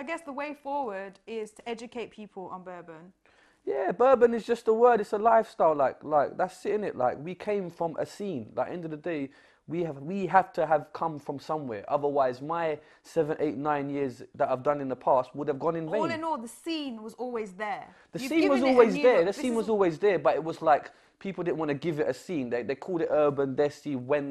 guess the way forward is to educate people on Burban. Yeah, Burban is just a word. It's a lifestyle. Like that's it, innit? Like we came from a scene. Like end of the day, we have to have come from somewhere. Otherwise, my 7, 8, 9 years that I've done in the past would have gone in vain. All in all, the scene was always there. The scene was always there. The scene was always there, but it was like people didn't want to give it a scene. They called it urban desi when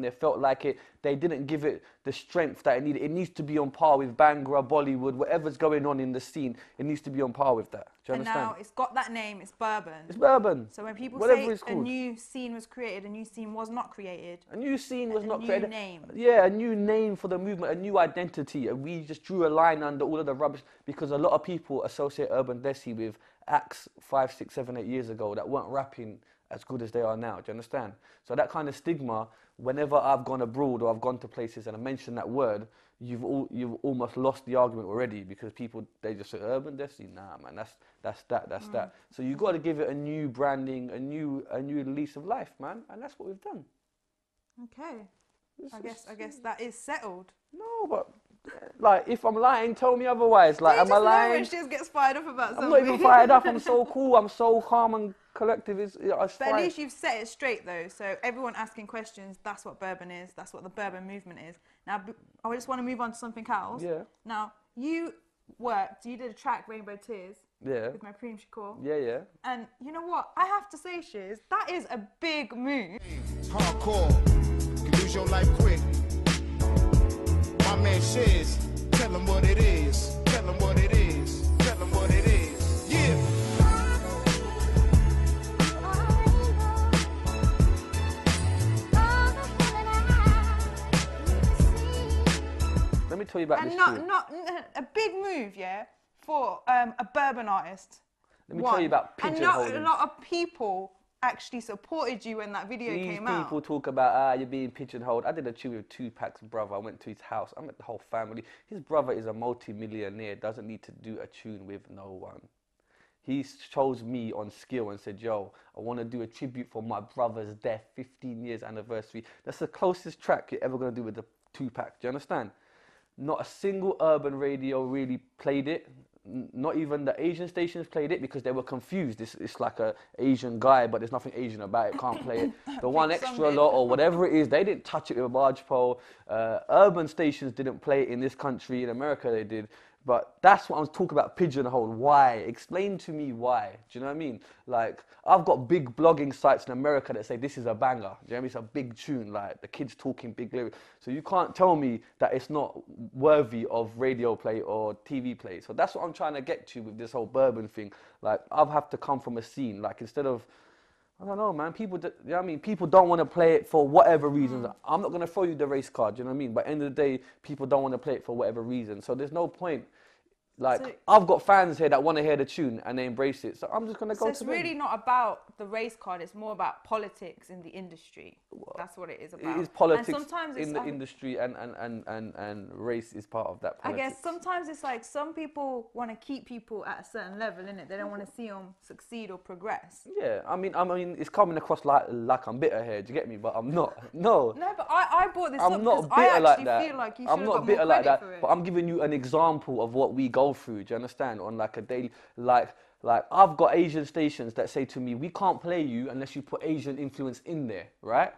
they felt like it. They didn't give it the strength that it needed. It needs to be on par with Bhangra, Bollywood, whatever's going on in the scene. It needs to be on par with that. Do you understand? And now it's got that name. It's Burban. It's Burban. So when people Whatever say a new scene was created, a new scene was not created. A new scene was not created. A new name. Yeah, a new name for the movement, a new identity. And we just drew a line under all of the rubbish because a lot of people associate urban desi with acts 5, 6, 7, 8 years ago that weren't rapping as good as they are now. Do you understand? So that kind of stigma, whenever I've gone abroad or I've gone to places and I mention that word, you've almost lost the argument already because people, they just say urban desi. Nah, man, that's that. So you've got to give it a new branding, a new lease of life, man, and that's what we've done. Okay. I guess that is settled. No, but like if I'm lying, tell me otherwise. Like, am I lying? When she gets fired up about something. I'm not even fired up. I'm so cool. I'm so calm and collective. It's but at least you've set it straight though. So everyone asking questions, that's what Burban is. That's what the Burban movement is. Now, I just want to move on to something else. Yeah. Now, you did a track, Rainbow Tears. Yeah. With my Preem Shakur. Yeah. And you know what? I have to say, Shiz, that is a big move. Hardcore. You can lose your life quick. My man Shiz, tell him what it is. Tell him what it is. Tell him what it is. Yeah. Let me tell you about this. And not a big move, yeah, for a Burban artist. Let me tell you about pigeonholing. And not a lot of people actually supported you when that video came out. These people talk about, you're being pigeonholed. I did a tune with Tupac's brother. I went to his house. I met the whole family. His brother is a multi-millionaire, doesn't need to do a tune with no one. He chose me on skill and said, yo, I want to do a tribute for my brother's death, 15 years anniversary. That's the closest track you're ever going to do with the Tupac. Do you understand? Not a single urban radio really played it. Not even the Asian stations played it because they were confused. It's like a Asian guy, but there's nothing Asian about it. Can't play it. The one extra lot or whatever it is, they didn't touch it with a barge pole. Urban stations didn't play it in this country. In America, they did. But that's what I was talking about, pigeonhole. Why? Explain to me why. Do you know what I mean? Like, I've got big blogging sites in America that say this is a banger. Do you know what I mean? It's a big tune, like the kids talking big lyrics. So you can't tell me that it's not worthy of radio play or TV play. So that's what I'm trying to get to with this whole Burban thing. Like, I've have to come from a scene. Like, instead of, I don't know, man. People, you know what I mean? People don't want to play it for whatever reasons. I'm not going to throw you the race card, you know what I mean? But at the end of the day, people don't want to play it for whatever reason. So there's no point. Like, so, I've got fans here that want to hear the tune and they embrace it. So I'm just going to go to them. So it's really not about the race card. It's more about politics in the industry. Well, that's what it is about. It is politics in the industry and race is part of that politics. I guess sometimes it's like some people want to keep people at a certain level, innit? They don't want to see them succeed or progress. Yeah, I mean, it's coming across like I'm bitter here. Do you get me? But I'm not. No. No, but I brought this up because I actually feel like you should have got more credit for it. I'm not bitter like that, but I'm giving you an example of what we go through, do you understand? On like a daily, like I've got Asian stations that say to me, we can't play you unless you put Asian influence in there, right?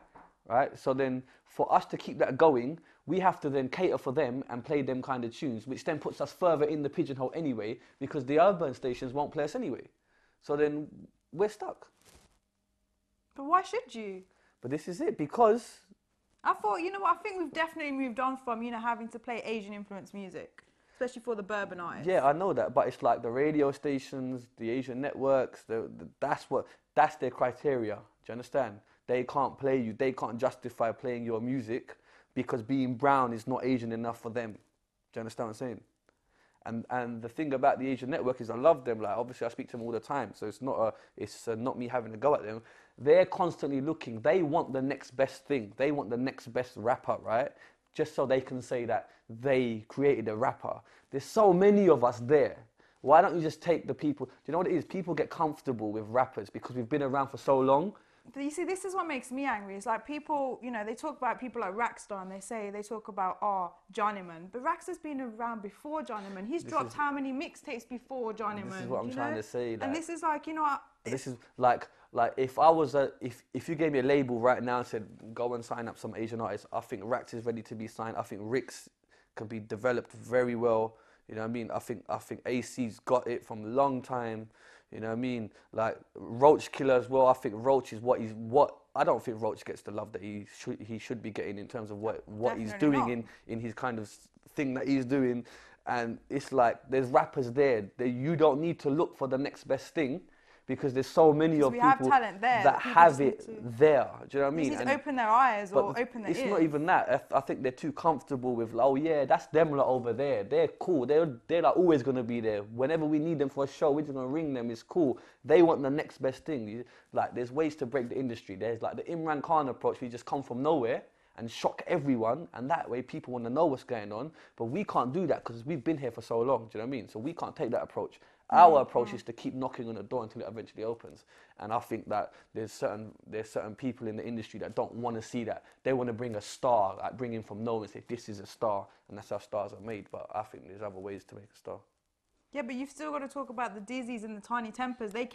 So then for us to keep that going, we have to then cater for them and play them kind of tunes, which then puts us further in the pigeonhole anyway, because the urban stations won't play us anyway. So then we're stuck. But why should you? But this is it, because I thought, you know what, I think we've definitely moved on from, having to play Asian influence music. Especially for the Burban artists. Yeah, I know that, but it's like the radio stations, the Asian networks, that's their criteria. Do you understand? They can't play you, they can't justify playing your music because being brown is not Asian enough for them. Do you understand what I'm saying? And the thing about the Asian network is I love them. Like, obviously I speak to them all the time, so it's not me having to go at them. They're constantly looking. They want the next best thing. They want the next best rapper, right? Just so they can say that they created a rapper. There's so many of us there. Why don't you just take the people? Do you know what it is? People get comfortable with rappers because we've been around for so long. you see, this is what makes me angry. It's like people, you know, they talk about people like Rackstar and they talk about, oh, Johnnyman. But Rackstar's been around before Johnnyman. He's dropped how many mixtapes before Johnnyman? This is what I'm trying to say. Like, and this is like, you know what? This is like if I was if you gave me a label right now and said go and sign up some Asian artists, I think Rax is ready to be signed. I think Rix can be developed very well. You know what I mean? I think AC's got it from a long time. You know what I mean? Like Roach Killer as well. I think Roach is what I don't think Roach gets the love that he should be getting in terms of what he's doing in his kind of thing that he's doing. And it's like there's rappers there that you don't need to look for the next best thing, because there's so many of people that have it there. Do you know what I mean? They need to open their eyes or open their ears. It's not even that. I think they're too comfortable with, oh yeah, that's them lot over there. They're cool. They're like always going to be there. Whenever we need them for a show, we're just going to ring them. It's cool. They want the next best thing. Like, there's ways to break the industry. There's like the Imran Khan approach. We just come from nowhere and shock everyone, and that way people want to know what's going on. But we can't do that because we've been here for so long. Do you know what I mean? So we can't take that approach. Our approach is to keep knocking on the door until it eventually opens. And I think that there's certain people in the industry that don't want to see that. They want to bring a star, like bring him from nowhere and say, this is a star, and that's how stars are made. But I think there's other ways to make a star. Yeah, but you've still got to talk about the Dizzies and the Tiny Tempers. They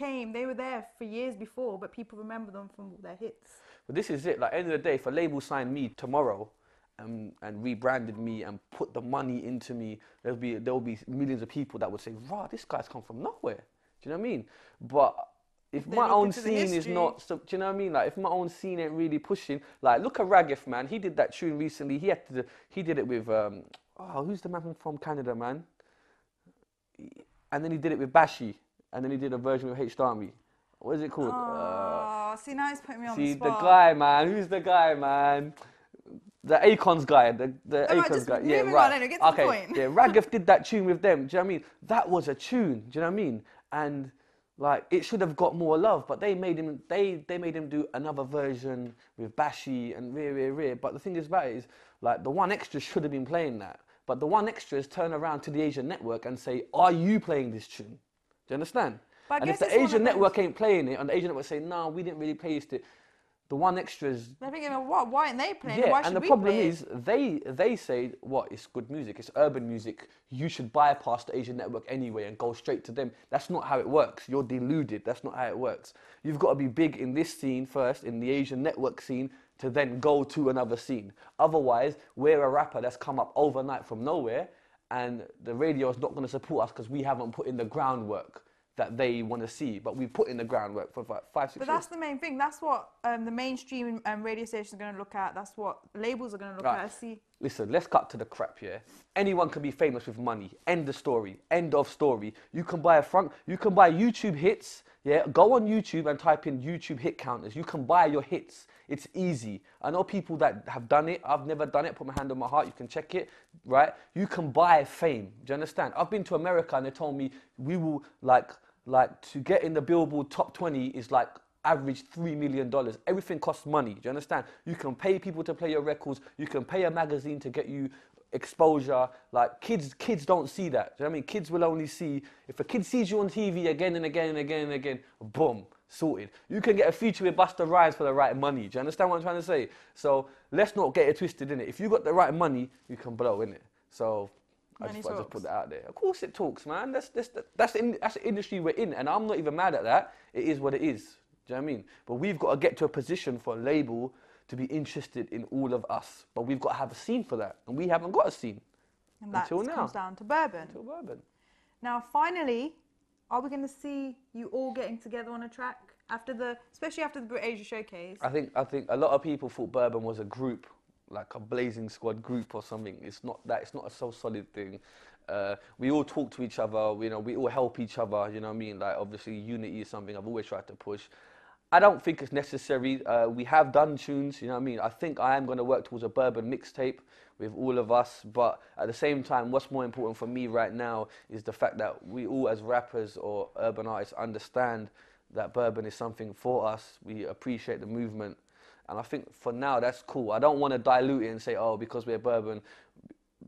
were there for years before, but people remember them from their hits. But this is it. Like, end of the day, if a label signed me tomorrow and rebranded me and put the money into me, there will be millions of people that would say, "Rah, this guy's come from nowhere." Do you know what I mean? But if my own scene is not, so, do you know what I mean? Like, if my own scene ain't really pushing, like, look at Ragif, man. He did that tune recently. He did it with who's the man from Canada, man? And then he did it with Bashi, and then he did a version with H Army. What is it called? Oh, see, now he's putting me on the spot. See, the guy, man. Who's the guy, man? The Akon's guy, the Akon's guy. Yeah, right. Get to the point. Yeah, Ragif did that tune with them. Do you know what I mean? That was a tune. Do you know what I mean? And like, it should have got more love, but they made him do another version with Bashi and Rear. But the thing is about it is, like, the One Extras should have been playing that. But the One Extras turn around to the Asian network and say, "Are you playing this tune?" Do you understand? And if the Asian network ain't playing it, and the Asian network say, "No, we didn't really play it," the One Extras. They're thinking, what? Why aren't they playing? Yeah, Why should and the we problem play is they say, "What? It's good music. It's urban music. You should bypass the Asian network anyway and go straight to them." That's not how it works. You're deluded. That's not how it works. You've got to be big in this scene first, in the Asian network scene, to then go to another scene. Otherwise, we're a rapper that's come up overnight from nowhere, and the radio is not going to support us because we haven't put in the groundwork that they want to see. But we put in the groundwork for like 5, 6 years. But that's the main thing. That's what the mainstream radio stations are going to look at. That's what labels are going to look at. See. Listen, let's cut to the crap here. Anyone can be famous with money. End of story. End of story. You can buy YouTube hits. Yeah, go on YouTube and type in YouTube hit counters. You can buy your hits. It's easy. I know people that have done it. I've never done it. Put my hand on my heart. You can check it, right? You can buy fame. Do you understand? I've been to America and they told me we will like to get in the Billboard top 20 is like average $3 million. Everything costs money. Do you understand? You can pay people to play your records. You can pay a magazine to get you exposure. Like, kids don't see that. Do you know what I mean? Kids will only see, if a kid sees you on TV again and again and again and again, boom, sorted. You can get a feature with Busta Rhymes for the right money. Do you understand what I'm trying to say? So let's not get it twisted, innit? If you got the right money, you can blow, innit? So I just put that out there. Of course it talks, man. That's the industry we're in, and I'm not even mad at that. It is what it is. Do you know what I mean? But we've got to get to a position for a label to be interested in all of us. But we've got to have a scene for that, and we haven't got a scene until now. Comes down to Burban. Until Burban. Now, finally, are we going to see you all getting together on a track especially after the Brit Asia showcase? I think a lot of people thought Burban was a group, like a Blazing Squad group or something. It's not that. It's not a so solid thing. We all talk to each other. You know, we all help each other. You know what I mean? Like, obviously, unity is something I've always tried to push. I don't think it's necessary. We have done tunes. You know what I mean? I think I am going to work towards a Burban mixtape with all of us. But at the same time, what's more important for me right now is the fact that we all, as rappers or urban artists, understand that Burban is something for us. We appreciate the movement. And I think for now, that's cool. I don't want to dilute it and say, oh, because we're Burban,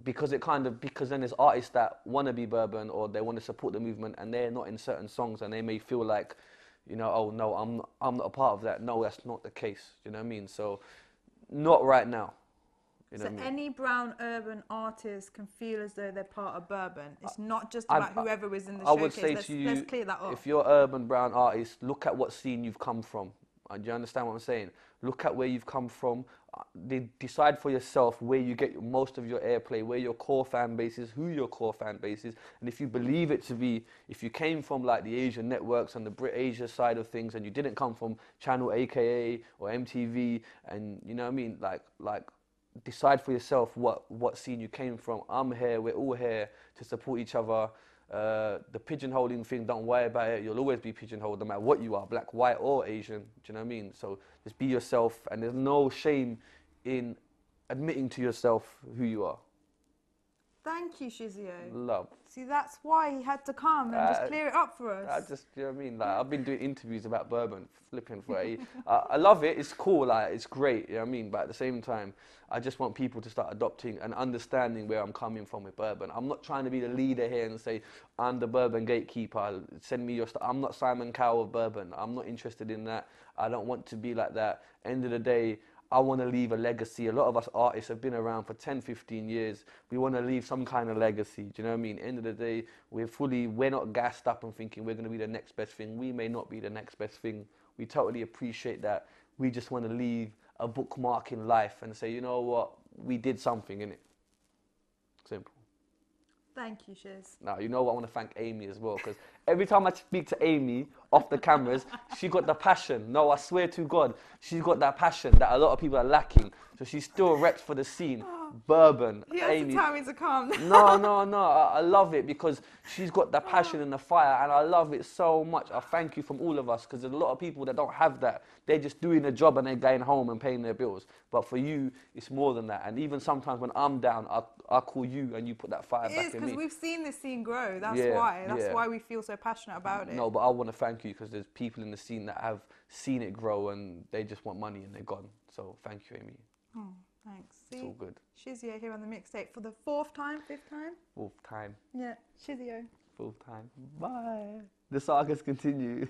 because then there's artists that want to be Burban or they want to support the movement and they're not in certain songs and they may feel like, you know, oh no, I'm not a part of that. No, that's not the case. You know what I mean? So, not right now. You know So what I mean? any brown urban artist can feel as though they're part of Burban. It's not just about whoever is in the I showcase. would say to you, Let's clear that up. if you're an urban brown artist, look at what scene you've come from. Do you understand what I'm saying? Look at where you've come from. Decide for yourself where you get most of your airplay, where your core fan base is, who your core fan base is. And if you believe it to be, if you came from like the Asian networks and the Brit Asia side of things, and you didn't come from Channel AKA or MTV, and you know what I mean, like decide for yourself what scene you came from. I'm here, we're all here to support each other. The pigeonholing thing, don't worry about it. You'll always be pigeonholed no matter what you are, black, white or Asian. Do you know what I mean? So just be yourself, and there's no shame in admitting to yourself who you are. Thank you, Shizzio. Love. See, that's why he had to come and just clear it up for us. I just, you know what I mean? Like, I've been doing interviews about Burban, flipping for it. I love it. It's cool. Like, it's great. You know what I mean? But at the same time, I just want people to start adopting and understanding where I'm coming from with Burban. I'm not trying to be the leader here and say, I'm the Burban gatekeeper. Send me your stuff. I'm not Simon Cowell of Burban. I'm not interested in that. I don't want to be like that. End of the day, I want to leave a legacy. A lot of us artists have been around for 10, 15 years. We want to leave some kind of legacy. Do you know what I mean? End of the day, we're not gassed up and thinking we're going to be the next best thing. We may not be the next best thing. We totally appreciate that. We just want to leave a bookmark in life and say, you know what? We did something, innit? Simple. Thank you, Shiz. Now, you know what? I want to thank Amy as well, because every time I speak to Amy off the cameras, she got the passion. No, I swear to God, she's got that passion that a lot of people are lacking. So she still reps for the scene. Burban, He has Amy. to tell me to come. No. I love it because she's got the passion and the fire, and I love it so much. I thank you from all of us, because there's a lot of people that don't have that. They're just doing a job and they're going home and paying their bills. But for you, it's more than that. And even sometimes when I'm down, I call you and you put that fire back in me. It is, because we've seen this scene grow. That's Yeah, why. That's yeah. why we feel so passionate about it. No, but I want to thank you, because there's people in the scene that have seen it grow and they just want money and they're gone. So thank you, Amy. Oh, thanks. It's all good. Shizzio here on the mixtape for the fifth time? Fourth time. Yeah, Shizzio. Fourth time. Bye. The sagas continue.